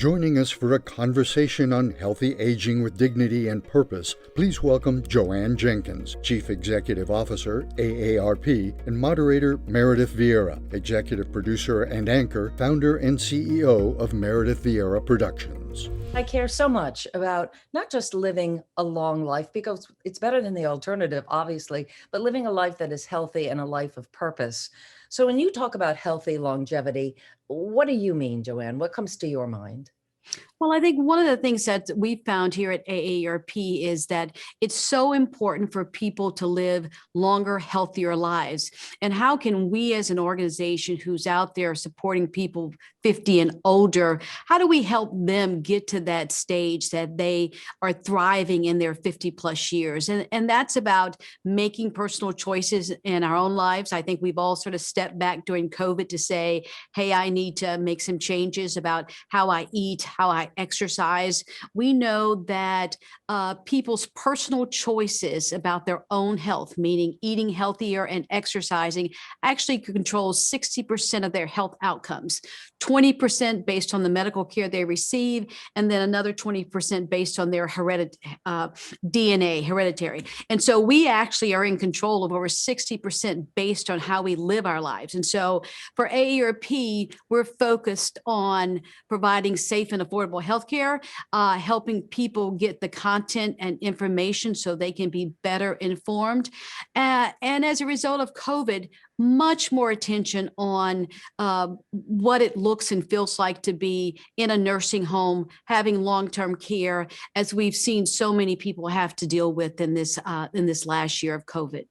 Joining us for a conversation on healthy aging with dignity and purpose, please welcome Joanne Jenkins, Chief Executive Officer, AARP, and Moderator Meredith Vieira, Executive Producer and Anchor, Founder and CEO of Meredith Vieira Productions. I care so much about not just living a long life, because it's better than the alternative, obviously, but living a life that is healthy and a life of purpose. So when you talk about healthy longevity, what do you mean, Joanne? What comes to your mind? Well, I think one of the things that we found here at AARP is that it's so important for people to live longer, healthier lives. And how can we as an organization who's out there supporting people 50 and older, how do we help them get to that stage that they are thriving in their 50 plus years? And that's about making personal choices in our own lives. I think we've all sort of stepped back during COVID to say, hey, I need to make some changes about how I eat, how I exercise. We know that people's personal choices about their own health, meaning eating healthier and exercising, actually controls 60% of their health outcomes, 20% based on the medical care they receive, and then another 20% based on their DNA, hereditary. And so we actually are in control of over 60% based on how we live our lives. And so for AARP, we're focused on providing safe and affordable healthcare, helping people get the content and information so they can be better informed. And as a result of COVID, much more attention on what it looks and feels like to be in a nursing home, having long-term care, as we've seen so many people have to deal with in this last year of COVID.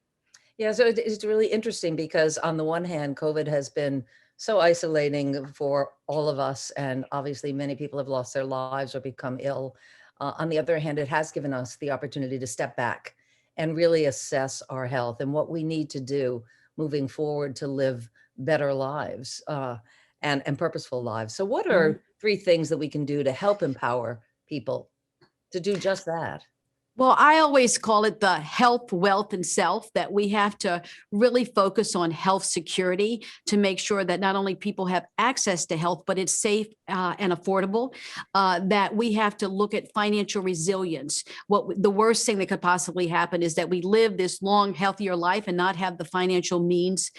Yeah, so it's really interesting because on the one hand, COVID has been so isolating for all of us, and obviously many people have lost their lives or become ill. On the other hand, it has given us the opportunity to step back and really assess our health and what we need to do moving forward to live better lives and purposeful lives. So what are three things that we can do to help empower people to do just that? Well, I always call it the health, wealth, and self, that we have to really focus on health security to make sure that not only people have access to health, but it's safe and affordable, that we have to look at financial resilience. The worst thing that could possibly happen is that we live this long, healthier life and not have the financial means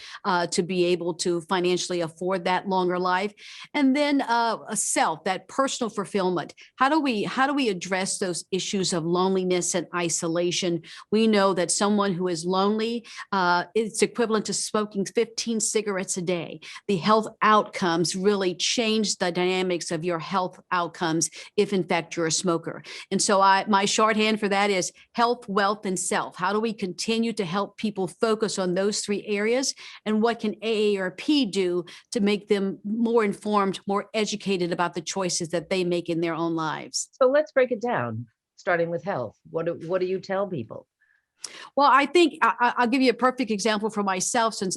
to be able to financially afford that longer life. And then a self, that personal fulfillment. How do we address those issues of loneliness and isolation? We know that someone who is lonely, it's equivalent to smoking 15 cigarettes a day. The health outcomes really change the dynamics of your health outcomes if in fact you're a smoker. And so my shorthand for that is health, wealth, and self. How do we continue to help people focus on those three areas? And what can AARP do to make them more informed, more educated about the choices that they make in their own lives? So let's break it down. Starting with health, what do you tell people? Well, I think I'll give you a perfect example for myself, since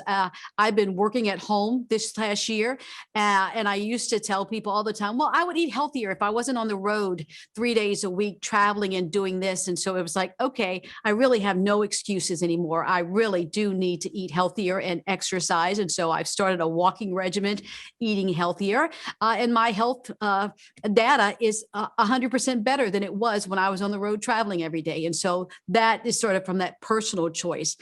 I've been working at home this last year. And I used to tell people all the time, well, I would eat healthier if I wasn't on the road 3 days a week traveling and doing this. And so it was like, okay, I really have no excuses anymore. I really do need to eat healthier and exercise. And so I've started a walking regimen, eating healthier. And my health data is 100% better than it was when I was on the road traveling every day. And so that is sort of from that personal choice.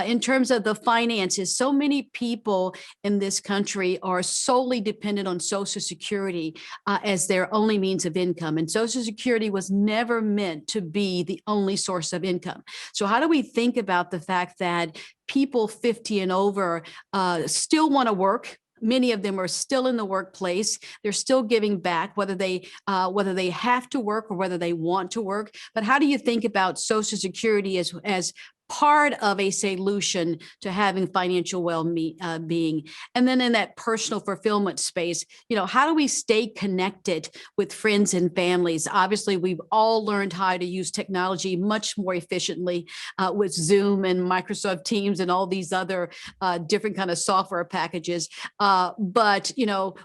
In terms of the finances, so many people in this country are solely dependent on Social Security as their only means of income. And Social Security was never meant to be the only source of income. So how do we think about the fact that people 50 and over still want to work? Many of them are still in the workplace. They're still giving back, whether they have to work or whether they want to work. But how do you think about Social Security as part of a solution to having financial well-being? And then in that personal fulfillment space, how do we stay connected with friends and families? Obviously, we've all learned how to use technology much more efficiently with Zoom and Microsoft Teams and all these other different kind of software packages. But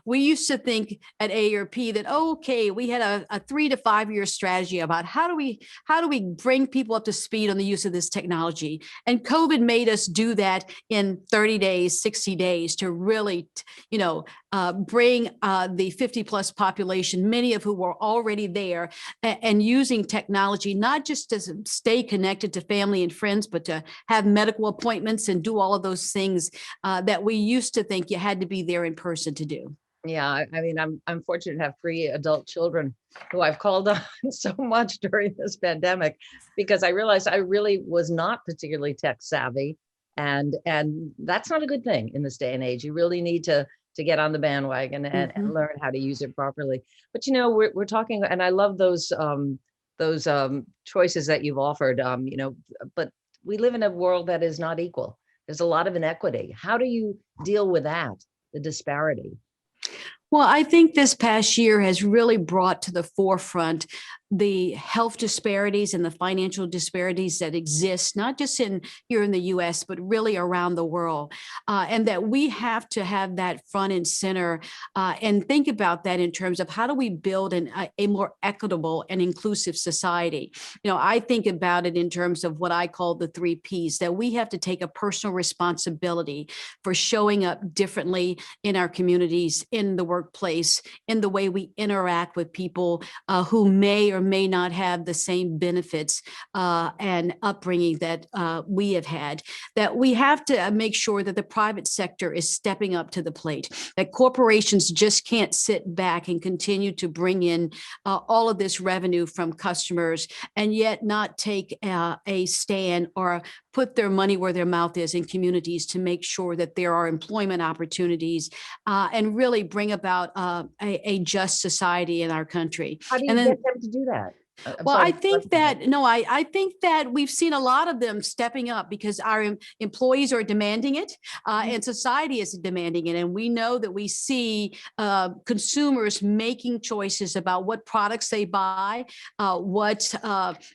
we used to think at AARP that, okay, we had a 3 to 5 year strategy about how do we bring people up to speed on the use of this technology. technology. And COVID made us do that in 30 days, 60 days to really, bring the 50 plus population, many of who were already there, and using technology, not just to stay connected to family and friends, but to have medical appointments and do all of those things that we used to think you had to be there in person to do. Yeah, I mean, I'm fortunate to have 3 adult children who I've called on so much during this pandemic, because I realized I really was not particularly tech savvy, and that's not a good thing in this day and age. You really need to get on the bandwagon and learn how to use it properly. But we're talking, and I love those choices that you've offered. But we live in a world that is not equal. There's a lot of inequity. How do you deal with that, the disparity? Well, I think this past year has really brought to the forefront the health disparities and the financial disparities that exist, not just here in the US, but really around the world. And that we have to have that front and center and think about that in terms of how do we build a more equitable and inclusive society. I think about it in terms of what I call the 3 Ps, that we have to take a personal responsibility for showing up differently in our communities, in the workplace, in the way we interact with people who may or may not have the same benefits and upbringing that we have had, that we have to make sure that the private sector is stepping up to the plate, that corporations just can't sit back and continue to bring in all of this revenue from customers and yet not take a stand or put their money where their mouth is in communities to make sure that there are employment opportunities and really bring about a just society in our country. How do you get them to do that? I think that we've seen a lot of them stepping up because our employees are demanding it and society is demanding it. And we know that we see consumers making choices about what products they buy, what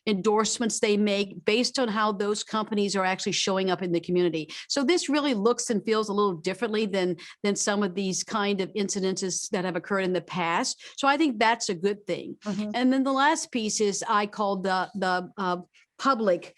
endorsements they make based on how those companies are actually showing up in the community. So this really looks and feels a little differently than some of these kind of incidences that have occurred in the past. So I think that's a good thing. And then the last piece is I call the public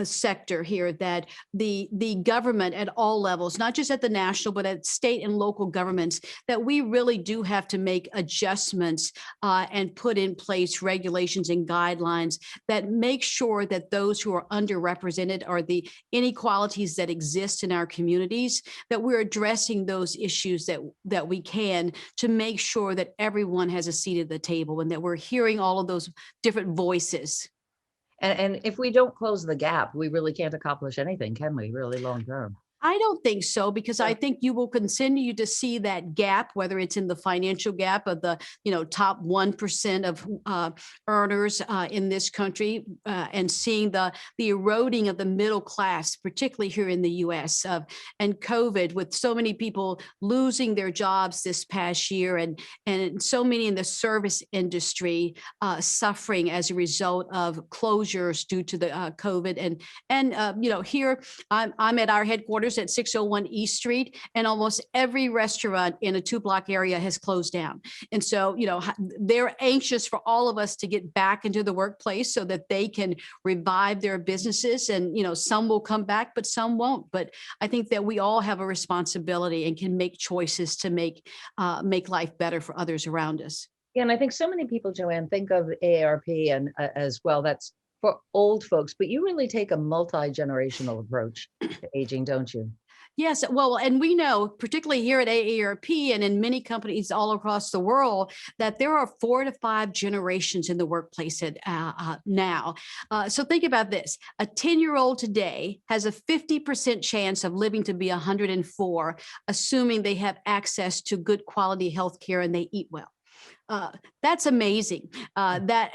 sector here, that the government at all levels, not just at the national, but at state and local governments, that we really do have to make adjustments and put in place regulations and guidelines that make sure that those who are underrepresented or the inequalities that exist in our communities, that we're addressing those issues that we can to make sure that everyone has a seat at the table and that we're hearing all of those different voices. And if we don't close the gap, we really can't accomplish anything, can we, really long term? I don't think so, because I think you will continue to see that gap, whether it's in the financial gap of the top 1% of earners in this country, and seeing the eroding of the middle class, particularly here in the U.S. And COVID, with so many people losing their jobs this past year, and so many in the service industry suffering as a result of closures due to the COVID. And here I'm at our headquarters at 601 East Street, and almost every restaurant in a 2-block area has closed down. And so, they're anxious for all of us to get back into the workplace so that they can revive their businesses. And, some will come back, but some won't. But I think that we all have a responsibility and can make choices to make life better for others around us. Yeah, and I think so many people, Joanne, think of AARP and as well, that's for old folks, but you really take a multi-generational approach to aging, don't you? Yes, well, and we know, particularly here at AARP and in many companies all across the world, that there are 4 to 5 generations in the workplace now. So think about this. A 10-year-old today has a 50% chance of living to be 104, assuming they have access to good quality health care and they eat well. That's amazing. And that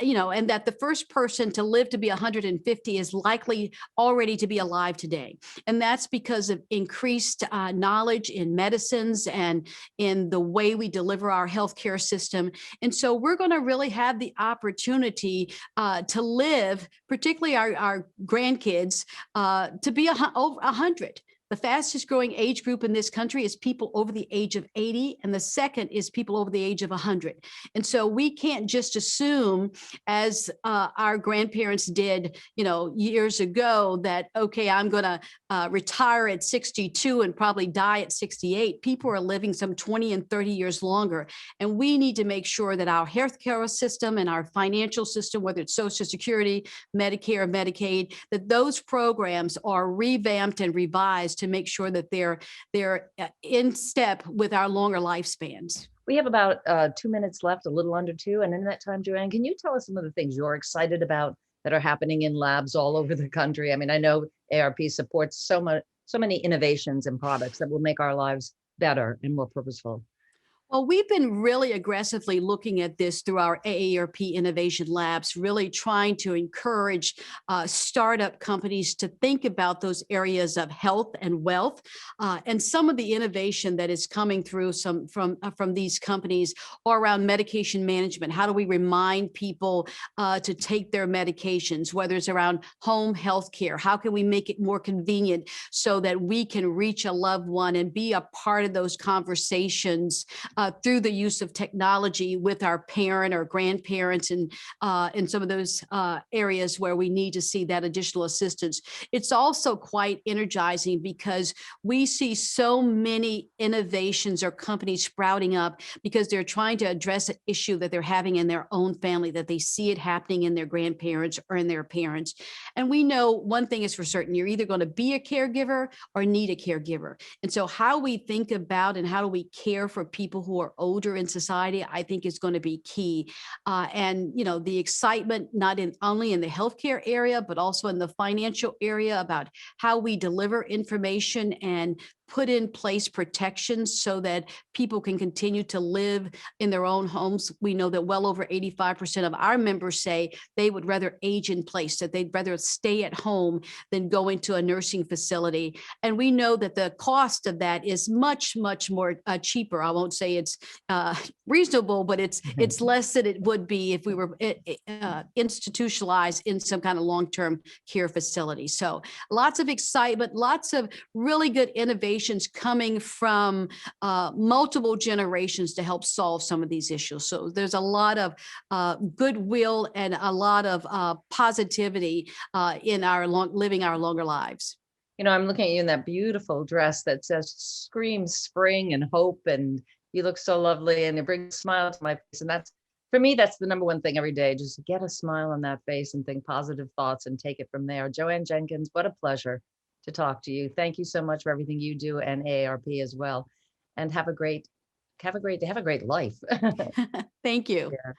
the first person to live to be 150 is likely already to be alive today. And that's because of increased knowledge in medicines and in the way we deliver our healthcare system. And so we're going to really have the opportunity to live, particularly our grandkids, to be over 100. The fastest growing age group in this country is people over the age of 80, and the second is people over the age of 100. And so we can't just assume, as our grandparents did, years ago, that, okay, I'm going to retire at 62 and probably die at 68. People are living some 20 and 30 years longer. And we need to make sure that our healthcare system and our financial system, whether it's Social Security, Medicare, Medicaid, that those programs are revamped and revised to make sure that they're in step with our longer lifespans. We have about 2 minutes left, a little under 2. And in that time, Joanne, can you tell us some of the things you're excited about that are happening in labs all over the country? I mean, I know AARP supports so many innovations and products that will make our lives better and more purposeful. Well, we've been really aggressively looking at this through our AARP Innovation Labs, really trying to encourage startup companies to think about those areas of health and wealth. And some of the innovation that is coming through from these companies are around medication management. How do we remind people to take their medications, whether it's around home health care? How can we make it more convenient so that we can reach a loved one and be a part of those conversations through the use of technology with our parent or grandparents and in some of those areas where we need to see that additional assistance. It's also quite energizing because we see so many innovations or companies sprouting up because they're trying to address an issue that they're having in their own family, that they see it happening in their grandparents or in their parents. And we know one thing is for certain: you're either going to be a caregiver or need a caregiver. And so how we think about and how do we care for people who are older in society, I think is going to be key. And the excitement, not only in the healthcare area, but also in the financial area about how we deliver information and put in place protections so that people can continue to live in their own homes. We know that well over 85% of our members say they would rather age in place, that they'd rather stay at home than go into a nursing facility. And we know that the cost of that is much, much more cheaper. I won't say it's reasonable, but it's less than it would be if we were institutionalized in some kind of long-term care facility. So lots of excitement, lots of really good innovation coming from multiple generations to help solve some of these issues. So there's a lot of goodwill and a lot of positivity in our living our longer lives. I'm looking at you in that beautiful dress that says screams spring and hope, and you look so lovely, and it brings a smile to my face. And for me, that's the number one thing every day, just to get a smile on that face and think positive thoughts and take it from there. Joanne Jenkins, what a pleasure to talk to you. Thank you so much for everything you do, and AARP as well. And have a great life. Thank you. Yeah.